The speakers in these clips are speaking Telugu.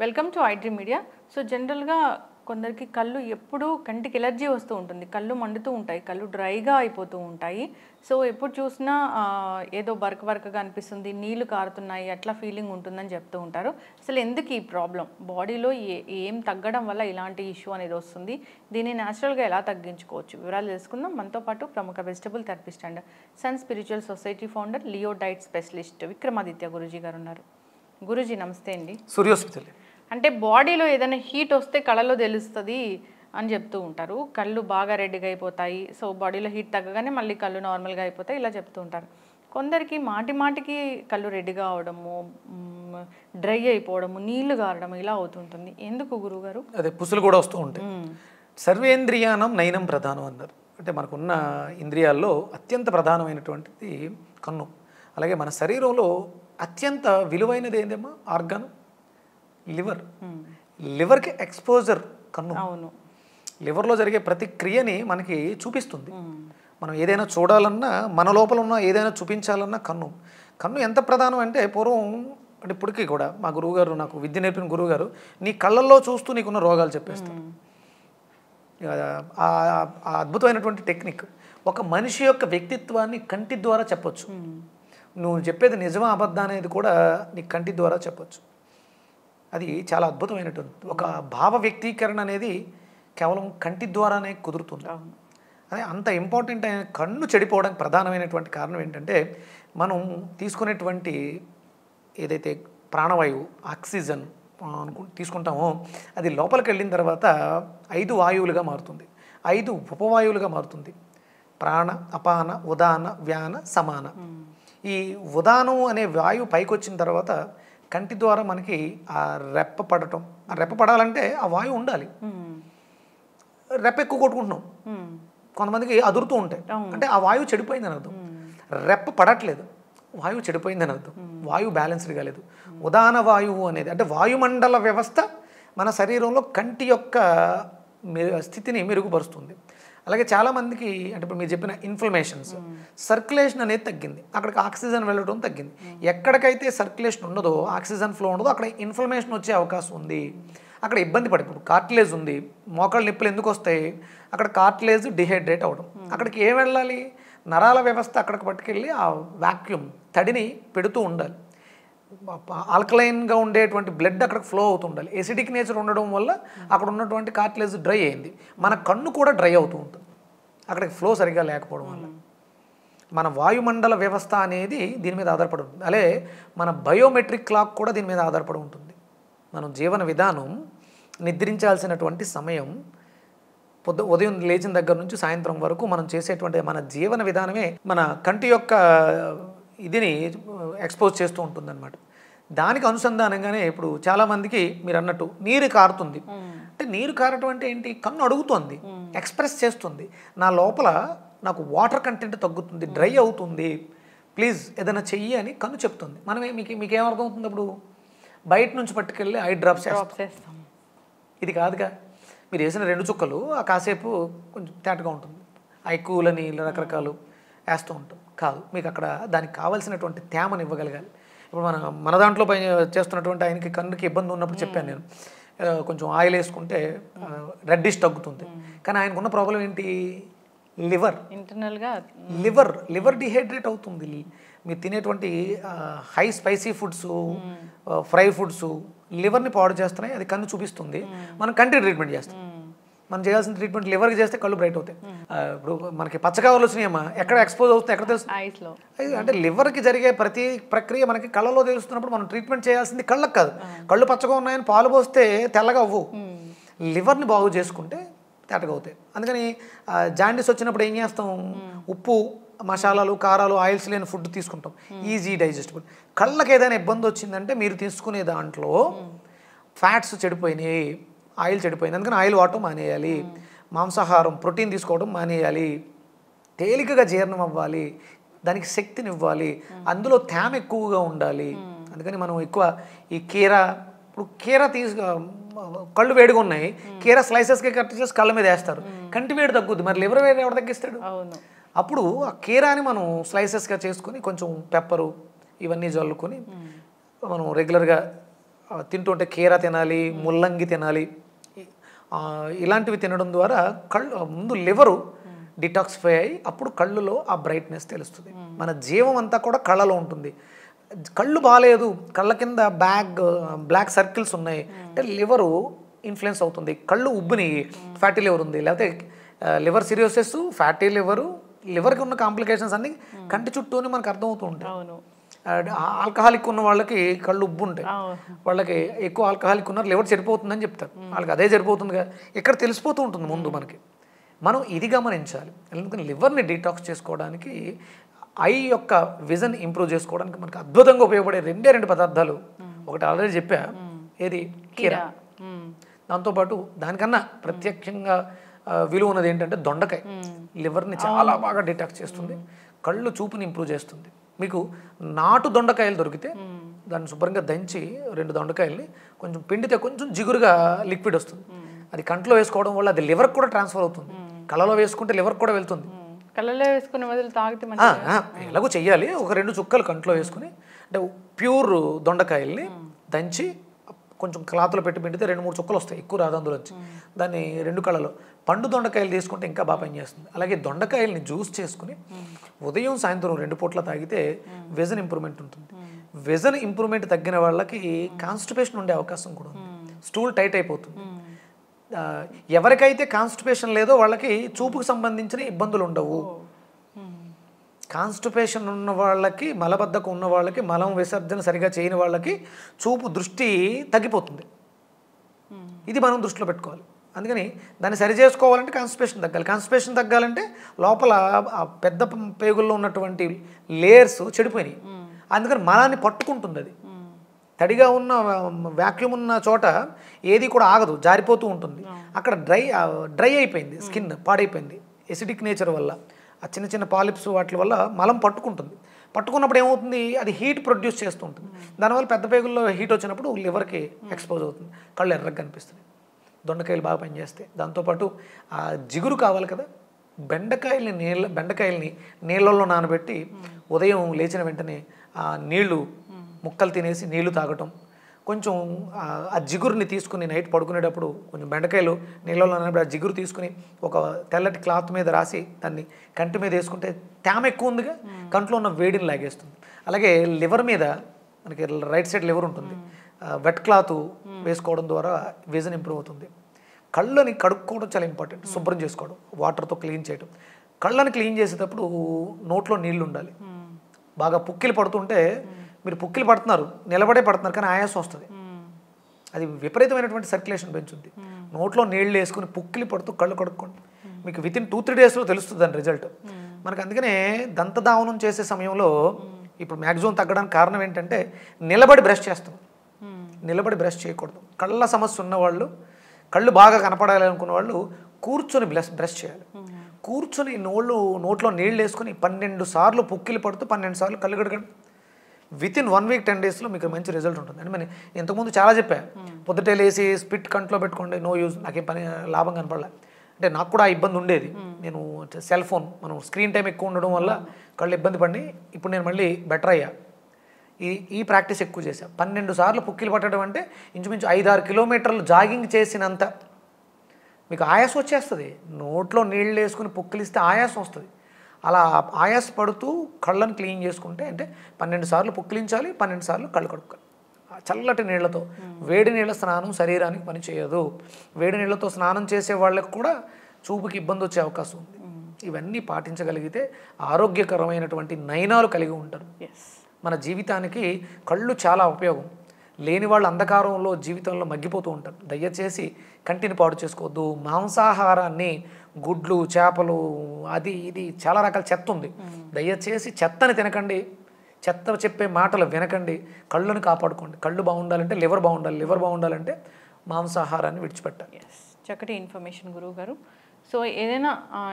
Welcome to iDream media. So జనరల్గా కొందరికి కళ్ళు ఎప్పుడు కంటికి ఎలర్జీ వస్తూ ఉంటుంది, కళ్ళు మండుతూ ఉంటాయి, కళ్ళు డ్రైగా అయిపోతూ ఉంటాయి. సో ఎప్పుడు చూసినా ఏదో బరకగా అనిపిస్తుంది, నీళ్లు కారుతున్నాయి, అట్లా ఫీలింగ్ ఉంటుందని చెప్తూ ఉంటారు. అసలు ఎందుకు ఈ ప్రాబ్లం, బాడీలో ఏం తగ్గడం వల్ల ఇలాంటి ఇష్యూ అనేది వస్తుంది, దీన్ని న్యాచురల్గా ఎలా తగ్గించుకోవచ్చు, వివరాలు తెలుసుకుందాం. మనతో పాటు ప్రముఖ vegetable therapist and sun spiritual society founder, Leo diet specialist Vikramaditya Guruji గారు ఉన్నారు. గురూజీ నమస్తే అండి. సూర్యోస్మితలే. అంటే బాడీలో ఏదైనా హీట్ వస్తే కళ్ళలో తెలుస్తుంది అని చెప్తూ ఉంటారు, కళ్ళు బాగా రెడ్గా అయిపోతాయి, సో బాడీలో హీట్ తగ్గగానే మళ్ళీ కళ్ళు నార్మల్గా అయిపోతాయి, ఇలా చెప్తూ ఉంటారు. కొందరికి మాటికి కళ్ళు రెడ్గా అవడము, డ్రై అయిపోవడము, నీళ్లు గారడము ఇలా అవుతుంటుంది. ఎందుకు గురువుగారు? అదే పుసులు కూడా వస్తూ ఉంటాయి. సర్వేంద్రియానం నయనం ప్రధానం అన్నారు. అంటే మనకున్న ఇంద్రియాల్లో అత్యంత ప్రధానమైనటువంటిది కన్ను. అలాగే మన శరీరంలో అత్యంత విలువైనది ఏందేమో ఆర్గాన్ లివర్. లివర్కి ఎక్స్పోజర్ కన్ను. అవును, లివర్లో జరిగే ప్రతి క్రియని మనకి చూపిస్తుంది. మనం ఏదైనా చూడాలన్నా, మన లోపల ఉన్న ఏదైనా చూపించాలన్నా కన్ను ఎంత ప్రధానం అంటే పూర్వం అంటే ఇప్పటికీ కూడా మా గురువుగారు, నాకు విద్య నేర్పిన గురువుగారు, నీ కళ్ళల్లో చూస్తూ నీకున్న రోగాలు చెప్పేస్తారు. ఆ అద్భుతమైనటువంటి టెక్నిక్. ఒక మనిషి యొక్క వ్యక్తిత్వాన్ని కంటి ద్వారా చెప్పొచ్చు. నువ్వు చెప్పేది నిజమా అబద్ధం అనేది కూడా నీ కంటి ద్వారా చెప్పొచ్చు. అది చాలా అద్భుతమైనటువంటి ఒక భావ వ్యక్తీకరణ అనేది కేవలం కంటి ద్వారానే కుదురుతుంది. అదే అంత ఇంపార్టెంట్ అయిన కన్ను చెడిపోవడానికి ప్రధానమైనటువంటి కారణం ఏంటంటే, మనం తీసుకునేటువంటి ఏదైతే ప్రాణవాయువు ఆక్సిజన్ తీసుకుంటామో అది లోపలికి వెళ్ళిన తర్వాత 5 వాయువులుగా మారుతుంది, 5 ఉపవాయువులుగా మారుతుంది. ప్రాణ, అపాన, ఉదాన, వ్యాన, సమాన. ఈ ఉదానం అనే వాయువు పైకి వచ్చిన తర్వాత కంటి ద్వారా మనకి ఆ రెప్ప పడటం. ఆ రెప్ప పడాలంటే ఆ వాయువు ఉండాలి. రెప్ప ఎక్కువ కొట్టుకుంటున్నాం, కొంతమందికి అదురుతూ ఉంటాయి, అంటే ఆ వాయువు చెడిపోయిందని అర్థం. రెప్ప పడట్లేదు, వాయువు చెడిపోయిందని అర్థం, వాయువు బ్యాలెన్స్డ్ కాలేదు. ఉదాన వాయువు అనేది అంటే వాయుమండల వ్యవస్థ మన శరీరంలో కంటి యొక్క స్థితిని మెరుగుపరుస్తుంది. అలాగే చాలామందికి అంటే ఇప్పుడు మీరు చెప్పిన ఇన్ఫ్లమేషన్స్, సర్క్యులేషన్ అనేది తగ్గింది, అక్కడికి ఆక్సిజన్ వెళ్ళడం తగ్గింది. ఎక్కడికైతే సర్క్యులేషన్ ఉండదో, ఆక్సిజన్ ఫ్లో ఉండదో, అక్కడ ఇన్ఫ్లమేషన్ వచ్చే అవకాశం ఉంది. అక్కడ ఇబ్బంది పడి, ఇప్పుడు కార్టిలేజ్ ఉంది, మోకాళ్ళ నొప్పులు ఎందుకు వస్తాయి, అక్కడ కార్టిలేజ్ డిహైడ్రేట్ అవ్వడం. అక్కడికి ఏం వెళ్ళాలి, నరాల వ్యవస్థ అక్కడికి పట్టుకెళ్ళి ఆ వాక్యూమ్ తడిని పెడుతూ ఉండాలి. ఆల్కలైన్గా ఉండేటువంటి బ్లడ్ అక్కడికి ఫ్లో అవుతూ ఉండాలి. ఎసిడిక్ నేచర్ ఉండడం వల్ల అక్కడ ఉన్నటువంటి కార్టిలేజ్ డ్రై అయింది. మన కన్ను కూడా డ్రై అవుతూ ఉంటుంది అక్కడికి ఫ్లో సరిగ్గా లేకపోవడం వల్ల. మన వాయుమండల వ్యవస్థ అనేది దీని మీద ఆధారపడి ఉంటుంది. అలాగే మన బయోమెట్రిక్ క్లాక్ కూడా దీని మీద ఆధారపడి ఉంటుంది. మనం జీవన విధానం, నిద్రించాల్సినటువంటి సమయం, ఉదయం లేచిన దగ్గర నుంచి సాయంత్రం వరకు మనం చేసేటువంటి మన జీవన విధానమే మన కంటి యొక్క ఇదిని ఎక్స్పోజ్ చేస్తూ ఉంటుందన్నమాట. దానికి అనుసంధానంగానే ఇప్పుడు చాలామందికి మీరు అన్నట్టు నీరు కారుతుంది. అంటే నీరు కారటం అంటే ఏంటి, కన్ను అడుగుతుంది, ఎక్స్ప్రెస్ చేస్తుంది, నా లోపల నాకు వాటర్ కంటెంట్ తగ్గుతుంది, డ్రై అవుతుంది, ప్లీజ్ ఏదైనా చెయ్యి అని కన్ను చెప్తుంది. మనమే మీకేమర్థం అవుతుంది, అప్పుడు బయట నుంచి పట్టుకెళ్ళి ఐ డ్రాప్స్ చేస్తాం. ఇది కాదుగా, మీరు వేసిన 2 చుక్కలు కాసేపు కొంచెం తేటగా ఉంటుంది, ఐ కూలని రకరకాలు వేస్తూ ఉంటాం. కాదు, మీకు అక్కడ దానికి కావాల్సినటువంటి తేమని ఇవ్వగలగాలి. ఇప్పుడు మన దాంట్లో పై చేస్తున్నటువంటి ఆయనకి కన్నుకి ఇబ్బంది ఉన్నప్పుడు చెప్పాను నేను, కొంచెం ఆయిల్ వేసుకుంటే రెడ్డిష్ తగ్గుతుంది. కానీ ఆయనకున్న ప్రాబ్లం ఏంటి, లివర్. ఇంటర్నల్గా లివర్ డిహైడ్రేట్ అవుతుంది. మీరు తినేటువంటి high spicy foods, fry foods లివర్ని పాడు చేస్తున్నాయి. అది కన్ను చూపిస్తుంది. మనం కంటి ట్రీట్మెంట్ చేస్తాం. మనం చేయాల్సిన ట్రీట్మెంట్ లివర్కి చేస్తే కళ్ళు బ్రైట్ అవుతాయి. ఇప్పుడు మనకి పచ్చకాయలు వచ్చినాయమ్మా, ఎక్కడ ఎక్స్పోజ్ అవుతుంది, ఎక్కడ తెలుస్తుంది, అంటే లివర్కి జరిగే ప్రతి ప్రక్రియ మనకి కళ్ళలో తెలుస్తున్నప్పుడు మనం ట్రీట్మెంట్ చేయాల్సింది కళ్ళకు కాదు. కళ్ళు పచ్చగా ఉన్నాయని పాలు పోస్తే తెల్లగా అవ్వు, లివర్ని బాగు చేసుకుంటే తేటగా అవుతాయి. అందుకని జాండీస్ వచ్చినప్పుడు ఏం చేస్తాం, ఉప్పు, మసాలాలు, కారాలు, ఆయిల్స్ లేని ఫుడ్ తీసుకుంటాం, ఈజీ డైజెస్టబుల్. కళ్ళకి ఏదైనా ఇబ్బంది వచ్చిందంటే మీరు తీసుకునే దాంట్లో ఫ్యాట్స్ చెడిపోయినాయి, ఆయిల్ చెడిపోయింది, అందుకని ఆయిల్ వాడటం మానేయాలి, మాంసాహారం ప్రోటీన్ తీసుకోవడం మానేయాలి, తేలికగా జీర్ణం అవ్వాలి, దానికి శక్తిని ఇవ్వాలి, అందులో తేమ ఎక్కువగా ఉండాలి. అందుకని మనం ఎక్కువ ఈ ఇప్పుడు కీర కళ్ళు వేడిగా ఉన్నాయి, కీర స్లైసెస్గా కట్ చేసి కళ్ళ మీద వేస్తారు, కంటి వేడి తగ్గుద్ది, మరి లివర్ వేడి ఎవరు తగ్గిస్తాడు? అప్పుడు ఆ కీరాని మనం స్లైసెస్గా చేసుకొని కొంచెం పెప్పరు ఇవన్నీ జల్లుకొని మనం రెగ్యులర్గా తింటుంటే కీర తినాలి, ముల్లంగి తినాలి. ఇలాంటివి తినడం ద్వారా ముందు లివరు డిటాక్సిఫై అయ్యి అప్పుడు కళ్ళులో ఆ బ్రైట్నెస్ తెలుస్తుంది. మన జీవం అంతా కూడా కళ్ళలో ఉంటుంది. కళ్ళు బాగాలేదు, కళ్ళ కింద బ్లాక్ సర్కిల్స్ ఉన్నాయి అంటే లివరు ఇన్ఫ్లుయెన్స్ అవుతుంది. కళ్ళు ఉబ్బుని, ఫ్యాటీ లివర్ ఉంది, లేకపోతే లివర్ సిరియోసిస్, ఫ్యాటీ లివర్కి ఉన్న కాంప్లికేషన్స్ అన్నీ కంటి చుట్టూనే మనకు అర్థమవుతూ ఉంటాయి. ఆల్కహాలిక్ ఉన్న వాళ్ళకి కళ్ళు ఉబ్బు ఉంటాయి, వాళ్ళకి ఎక్కువ ఆల్కహాలిక్ ఉన్నారు, లివర్ చెడిపోతుందని చెప్తారు. వాళ్ళకి అదే సరిపోతుంది కదా, ఇక్కడ తెలిసిపోతూ ఉంటుంది ముందు మనకి. మనం ఇది గమనించాలి. ఎందుకంటే లివర్ని డీటాక్స్ చేసుకోవడానికి, ఐ యొక్క విజన్ ఇంప్రూవ్ చేసుకోవడానికి మనకు అద్భుతంగా ఉపయోగపడే రెండు పదార్థాలు. ఒకటి ఆల్రెడీ చెప్పా, ఏది కీర. దాంతోపాటు దానికన్నా ప్రత్యక్షంగా విలువ ఉన్నది ఏంటంటే దొండకాయ. లివర్ని చాలా బాగా డిటాక్స్ చేస్తుంది, కళ్ళు చూపుని ఇంప్రూవ్ చేస్తుంది. మీకు నాటు దొండకాయలు దొరికితే దాన్ని శుభ్రంగా దంచి 2 దొండకాయల్ని కొంచెం పిండితే కొంచెం జిగురుగా లిక్విడ్ వస్తుంది. అది కంట్లో వేసుకోవడం వల్ల అది లివర్కి కూడా ట్రాన్స్ఫర్ అవుతుంది. కళ్ళలో వేసుకుంటే లివర్కి కూడా వెళ్తుంది. కళ్ళలో వేసుకునే బదులు తాగితే ఎలాగో చెయ్యాలి. ఒక 2 చుక్కలు కంట్లో వేసుకుని, అంటే ప్యూర్ దొండకాయల్ని దంచి కొంచెం క్లాత్లో పెట్టి పిండితే 2-3 చుక్కలు వస్తాయి, ఎక్కువ రాదు అందులో వచ్చి. దాన్ని 2 కళ్ళలో పండు దొండకాయలు తీసుకుంటే ఇంకా బాగా పనిచేస్తుంది. అలాగే దొండకాయల్ని జ్యూస్ చేసుకుని ఉదయం సాయంత్రం 2 పూట్ల తాగితే విజన్ ఇంప్రూవ్మెంట్ ఉంటుంది. విజన్ ఇంప్రూవ్మెంట్ తగ్గిన వాళ్ళకి కాన్స్టిపేషన్ ఉండే అవకాశం కూడా ఉంది, స్టూల్ టైట్ అయిపోతుంది. ఎవరికైతే కాన్స్టిపేషన్ లేదో వాళ్ళకి చూపుకు సంబంధించిన ఇబ్బందులు ఉండవు. కాన్స్టిపేషన్ ఉన్న వాళ్ళకి, మలబద్ధకం ఉన్న వాళ్ళకి, మలం విసర్జన సరిగా చేయని వాళ్ళకి చూపు దృష్టి తగ్గిపోతుంది. ఇది మనం దృష్టిలో పెట్టుకోవాలి. అందుకని దాన్ని సరి చేసుకోవాలంటే కాన్స్టిపేషన్ తగ్గాలి. కాన్స్టిపేషన్ తగ్గాలంటే లోపల ఆ పెద్ద పేగుల్లో ఉన్నటువంటి లేయర్స్ చెడిపోయినాయి. అందుకని మలాన్ని పట్టుకుంటుంది. అది తడిగా ఉన్న వ్యాక్యూమ్ ఉన్న చోట ఏది కూడా ఆగదు, జారిపోతూ ఉంటుంది. అక్కడ డ్రై అయిపోయింది, స్కిన్ పాడైపోయింది ఎసిడిక్ నేచర్ వల్ల. ఆ చిన్న చిన్న పాలిప్స్ వాటి వల్ల మలం పట్టుకుంటుంది. పట్టుకున్నప్పుడు ఏమవుతుంది, అది హీట్ ప్రొడ్యూస్ చేస్తూ ఉంటుంది. దానివల్ల పెద్ద పేగుల్లో హీట్ వచ్చినప్పుడు లివర్కి ఎక్స్పోజ్ అవుతుంది, కళ్ళు ఎర్రగా కనిపిస్తుంది. దొండకాయలు బాగా పనిచేస్తాయి. దాంతోపాటు ఆ జిగురు కావాలి కదా, బెండకాయల్ని నీళ్ళల్లో నానబెట్టి ఉదయం లేచిన వెంటనే ఆ నీళ్లు ముక్కలు తినేసి నీళ్లు తాగటం, కొంచెం ఆ జిగురుని తీసుకుని నైట్ పడుకునేటప్పుడు కొంచెం బెండకాయలు నీళ్ళలో నానబెట్టి ఆ జిగురు తీసుకుని ఒక తెల్లటి క్లాత్ మీద రాసి దాన్ని కంటి మీద వేసుకుంటే తేమ ఎక్కువ ఉందిగా, కంట్లో ఉన్న వేడిని లాగేస్తుంది. అలాగే లివర్ మీద మనకి రైట్ సైడ్ లివర్ ఉంటుంది, వెట్ క్లాత్ వేసుకోవడం ద్వారా విజన్ ఇంప్రూవ్ అవుతుంది. కళ్ళని కడుక్కోవడం చాలా ఇంపార్టెంట్, శుభ్రం చేసుకోవడం, వాటర్తో క్లీన్ చేయడం. కళ్ళని క్లీన్ చేసేటప్పుడు నోట్లో నీళ్ళు ఉండాలి. బాగా పుక్కిలు పడుతుంటే, మీరు పుక్కిలు పడుతున్నారు, నిలబడే పడుతున్నారు, కానీ ఆయాసం వస్తుంది. అది విపరీతమైనటువంటి సర్క్యులేషన్ పెంచుద్ది. నోట్లో నీళ్ళు వేసుకుని పుక్కిలు పడుతూ కళ్ళు కడుక్కోండి, మీకు వితిన్ 2-3 డేస్లో తెలుస్తుంది దాని రిజల్ట్ మనకు. అందుకనే దంతధావనం చేసే సమయంలో ఇప్పుడు మ్యాక్సిమం తగ్గడానికి కారణం ఏంటంటే నిలబడి బ్రష్ చేస్తాం. నిలబడి బ్రష్ చేయకూడదు. కళ్ళ సమస్య ఉన్నవాళ్ళు, కళ్ళు బాగా కనపడాలి అనుకున్న వాళ్ళు కూర్చొని బ్రష్ చేయాలి. కూర్చొని నోట్లో నీళ్ళు వేసుకొని 12 సార్లు పుక్కిలు పడుతూ 12 సార్లు కళ్ళు కడగండి. వితిన్ 1 వీక్ 10 డేస్లో మీకు మంచి రిజల్ట్ ఉంటుంది. అంటే మనం ఇంతకుముందు చాలా చెప్పా, పొద్దుటే లేసి స్పిట్ కంట్లో పెట్టుకోండి, నో యూజ్, నాకేం పని లాభం కనపడలే. అంటే నాకు కూడా ఆ ఇబ్బంది ఉండేది. నేను సెల్ ఫోన్, మనం స్క్రీన్ టైం ఎక్కువ ఉండడం వల్ల కళ్ళు ఇబ్బంది పడి, ఇప్పుడు నేను మళ్ళీ బెటర్ అయ్యా. ఈ ప్రాక్టీస్ ఎక్కువ చేశా. 12 సార్లు పుక్కిలు పట్టడం అంటే ఇంచుమించు 5-6 కిలోమీటర్లు జాగింగ్ చేసినంత మీకు ఆయాసం వచ్చేస్తుంది. నోట్లో నీళ్ళు వేసుకుని పుక్కిలిస్తే ఆయాసం వస్తుంది. అలా ఆయాస పడుతూ కళ్ళను క్లీన్ చేసుకుంటే, అంటే 12 సార్లు పుక్కిలించాలి, 12 సార్లు కళ్ళు కడుక్కోవాలి చల్లటి నీళ్లతో. వేడి నీళ్ళ స్నానం శరీరానికి పని చేయదు. వేడి నీళ్ళతో స్నానం చేసే వాళ్ళకి కూడా చూపుకి ఇబ్బంది వచ్చే అవకాశం ఉంది. ఇవన్నీ పాటించగలిగితే ఆరోగ్యకరమైనటువంటి నయనాలు కలిగి ఉంటారు. మన జీవితానికి కళ్ళు చాలా ఉపయోగం. లేని వాళ్ళు అంధకారంలో జీవితంలో మగ్గిపోతూ ఉంటారు. దయచేసి కంటిని పాడు చేసుకోవద్దు. మాంసాహారాన్ని, గుడ్లు, చేపలు, అది ఇది చాలా రకాల చెత్త ఉంది. దయచేసి చెత్తని తినకండి, చెత్త చెప్పే మాటలు వినకండి. కళ్ళను కాపాడుకోండి. కళ్ళు బాగుండాలంటే లివర్ బాగుండాలి, లివర్ బాగుండాలంటే మాంసాహారాన్ని విడిచిపెట్టాలి. చక్కటి ఇన్ఫర్మేషన్ గురువు గారు. సో ఏదైనా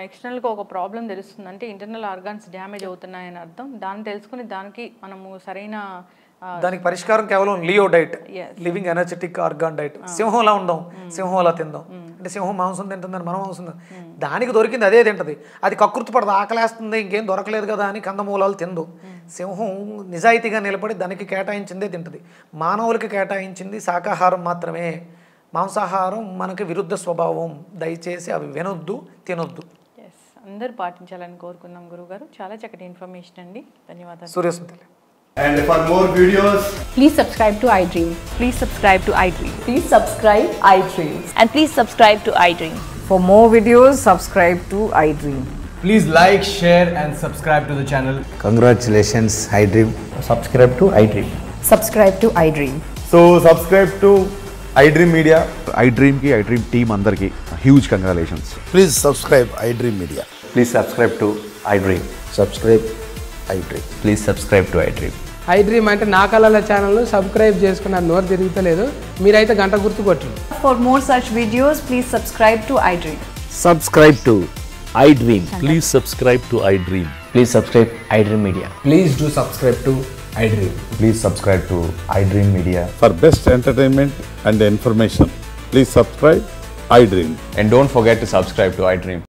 ఎక్స్టర్నల్గా ఒక ప్రాబ్లం తెలుస్తుందంటే ఇంటర్నల్ ఆర్గాన్స్ డ్యామేజ్ అవుతున్నాయని అర్థం. దాన్ని తెలుసుకుని దానికి మనము సరైన దానికి పరిష్కారం కేవలం Leo diet, living energetic organ diet. సింహంలా ఉందాం, సింహంలా తిందాం. అంటే సింహం మాంసం తింటుందని మనం మాంసం దానికి దొరికింది అదే తింటది. అది కకృతి పడదు, ఆకలేస్తుంది, ఇంకేం దొరకలేదు కదా అని కందమూలాలు తిందు. సింహం నిజాయితీగా నిలబడి దానికి కేటాయించిందే తింటుంది. మానవులకి కేటాయించింది శాకాహారం మాత్రమే. మాంసాహారం మనకి విరుద్ధ స్వభావం. దయచేసి అవి వినొద్దు, తినొద్దు. ఎస్, అందరూ పాటించాలని కోరుకుందాం గురుగారు. చాలా చక్కటి ఇన్ఫర్మేషన్ అండి. ధన్యవాదాలు. సూర్యసుందరి. And for more videos, Please subscribe to iDream. Please subscribe to iDream. Please subscribe iDream. And please subscribe to iDream. For more videos, subscribe to iDream. please like, share and subscribe to the channel. Congratulations, iDream. Subscribe to iDream. Subscribe to iDream. So subscribe to iDream Media. iDream ki iDream team andarki huge congratulations. Please subscribe iDream Media. Please subscribe to iDream. Subscribe iDream. Please subscribe to iDream. iDream అంటే నా కళల ఛానల్ను సబ్స్క్రైబ్ చేసుకున్న నోరు తిరుగుతలేదు, మీరైతే గంట గుర్తు కొట్టండి. For more such videos, please subscribe to iDream. Subscribe to iDream. Please subscribe to iDream. Please subscribe iDream Media. Please do subscribe to iDream. Please subscribe to iDream Media. For best entertainment and information, please subscribe iDream. And don't forget to subscribe to iDream.